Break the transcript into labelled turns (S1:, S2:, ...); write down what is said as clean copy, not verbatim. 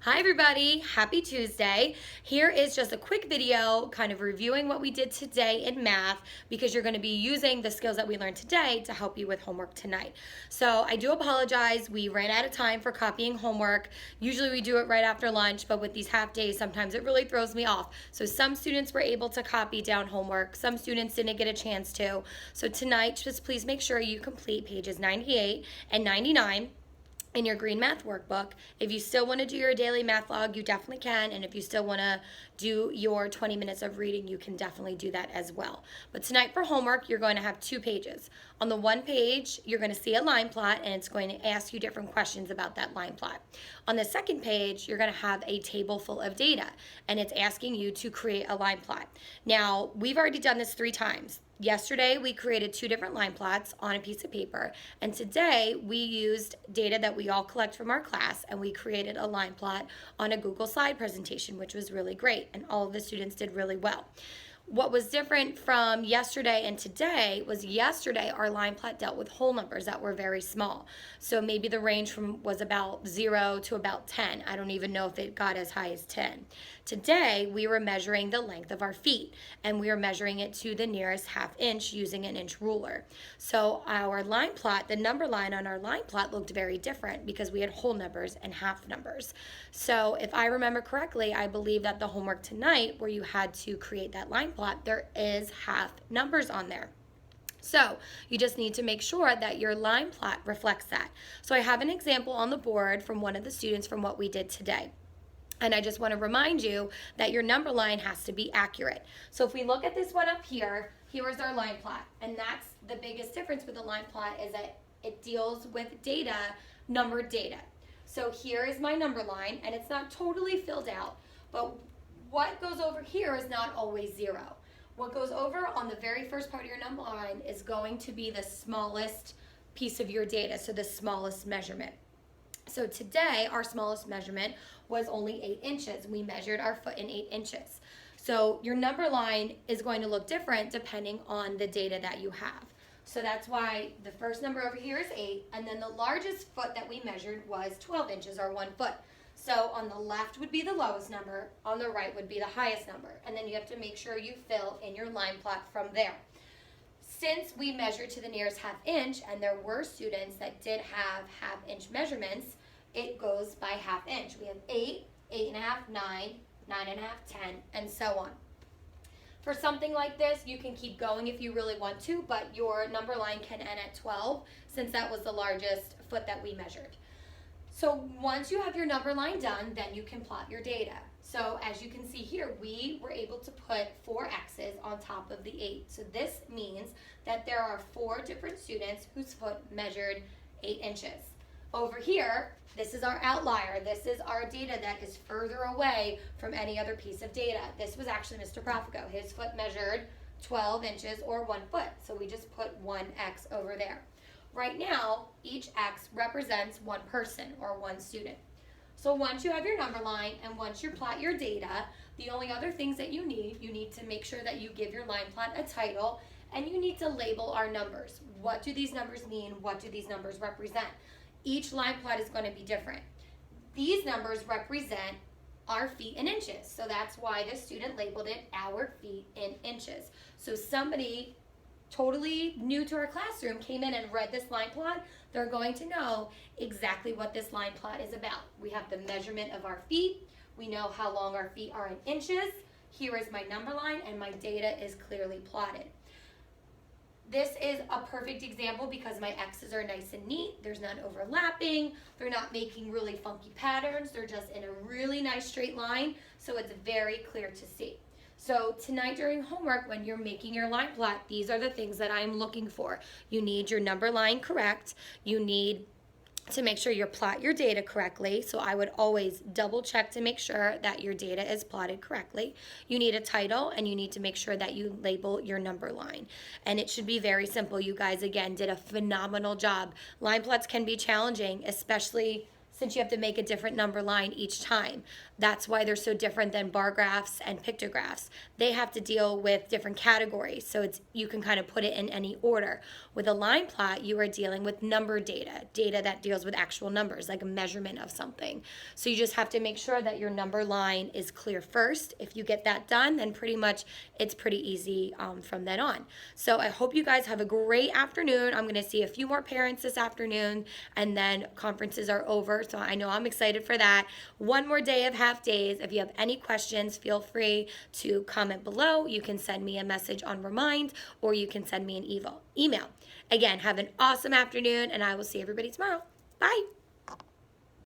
S1: Hi everybody, happy Tuesday. Here is just a quick video kind of reviewing what we did today in math because you're going to be using the skills that we learned today to help you with homework tonight. So I do apologize, we ran out of time for copying homework. Usually we do it right after lunch, but with these half days sometimes it really throws me off. So some students were able to copy down homework, some students didn't get a chance to. So tonight just please make sure you complete pages 98 and 99 in your green math workbook. If you still want to do your daily math log, you definitely can. And if you still want to do your 20 minutes of reading, you can definitely do that as well. But tonight for homework, you're going to have 2 pages. On the one page, you're going to see a line plot and it's going to ask you different questions about that line plot. On the second page, you're going to have a table full of data and it's asking you to create a line plot. Now, we've already done this 3 times. Yesterday, we created 2 different line plots on a piece of paper, and today we used data that we all collect from our class, and we created a line plot on a Google slide presentation, which was really great, and all of the students did really well. What was different from yesterday and today was yesterday our line plot dealt with whole numbers that were very small. So maybe the range was about 0 to about 10. I don't even know if it got as high as 10. Today we were measuring the length of our feet and we were measuring it to the nearest ½ inch using an inch ruler. So our line plot, the number line on our line plot looked very different because we had whole numbers and half numbers. So if I remember correctly, I believe that the homework tonight where you had to create that line plot, there is half numbers on there. So you just need to make sure that your line plot reflects that. So I have an example on the board from one of the students from what we did today. And I just want to remind you that your number line has to be accurate. So if we look at this one up here, here is our line plot. And that's the biggest difference with the line plot is that it deals with data, numbered data. So here is my number line, and it's not totally filled out, but what goes over here is not always 0. What goes over on the very first part of your number line is going to be the smallest piece of your data, so the smallest measurement. So today, our smallest measurement was only 8 inches. We measured our foot in 8 inches. So your number line is going to look different depending on the data that you have. So that's why the first number over here is 8, and then the largest foot that we measured was 12 inches, or 1 foot. So on the left would be the lowest number, on the right would be the highest number, and then you have to make sure you fill in your line plot from there. Since we measured to the nearest ½ inch, and there were students that did have ½ inch measurements, it goes by ½ inch. We have 8, 8.5, 9, 9.5, 10, and so on. For something like this, you can keep going if you really want to, but your number line can end at 12 since that was the largest foot that we measured. So once you have your number line done, then you can plot your data. So as you can see here, we were able to put 4 X's on top of the 8. So this means that there are 4 different students whose foot measured 8 inches. Over here, this is our outlier. This is our data that is further away from any other piece of data. This was actually Mr. Profico. His foot measured 12 inches or 1 foot. So we just put 1 X over there. Right now, each X represents 1 person or 1 student. So once you have your number line and once you plot your data, the only other things that you need to make sure that you give your line plot a title and you need to label our numbers. What do these numbers mean? What do these numbers represent? Each line plot is going to be different. These numbers represent our feet in inches. So that's why the student labeled it our feet in inches. So somebody totally new to our classroom came in and read this line plot, they're going to know exactly what this line plot is about. We have the measurement of our feet. We know how long our feet are in inches. Here is my number line and my data is clearly plotted. This is a perfect example because my X's are nice and neat. There's none overlapping. They're not making really funky patterns. They're just in a really nice straight line, so it's very clear to see. So tonight during homework, when you're making your line plot, these are the things that I'm looking for. You need your number line correct. You need to make sure you plot your data correctly. So I would always double check to make sure that your data is plotted correctly. You need a title and you need to make sure that you label your number line. And it should be very simple. You guys, again, did a phenomenal job. Line plots can be challenging, especially since you have to make a different number line each time. That's why they're so different than bar graphs and pictographs. They have to deal with different categories, so you can kind of put it in any order. With a line plot, you are dealing with number data that deals with actual numbers, like a measurement of something. So you just have to make sure that your number line is clear first. If you get that done, then pretty much it's pretty easy from then on. So I hope you guys have a great afternoon. I'm going to see a few more parents this afternoon, and then conferences are over. So I know I'm excited for that. One more day of half days. If you have any questions, feel free to comment below. You can send me a message on Remind, or you can send me an email. Again, have an awesome afternoon, and I will see everybody tomorrow. Bye.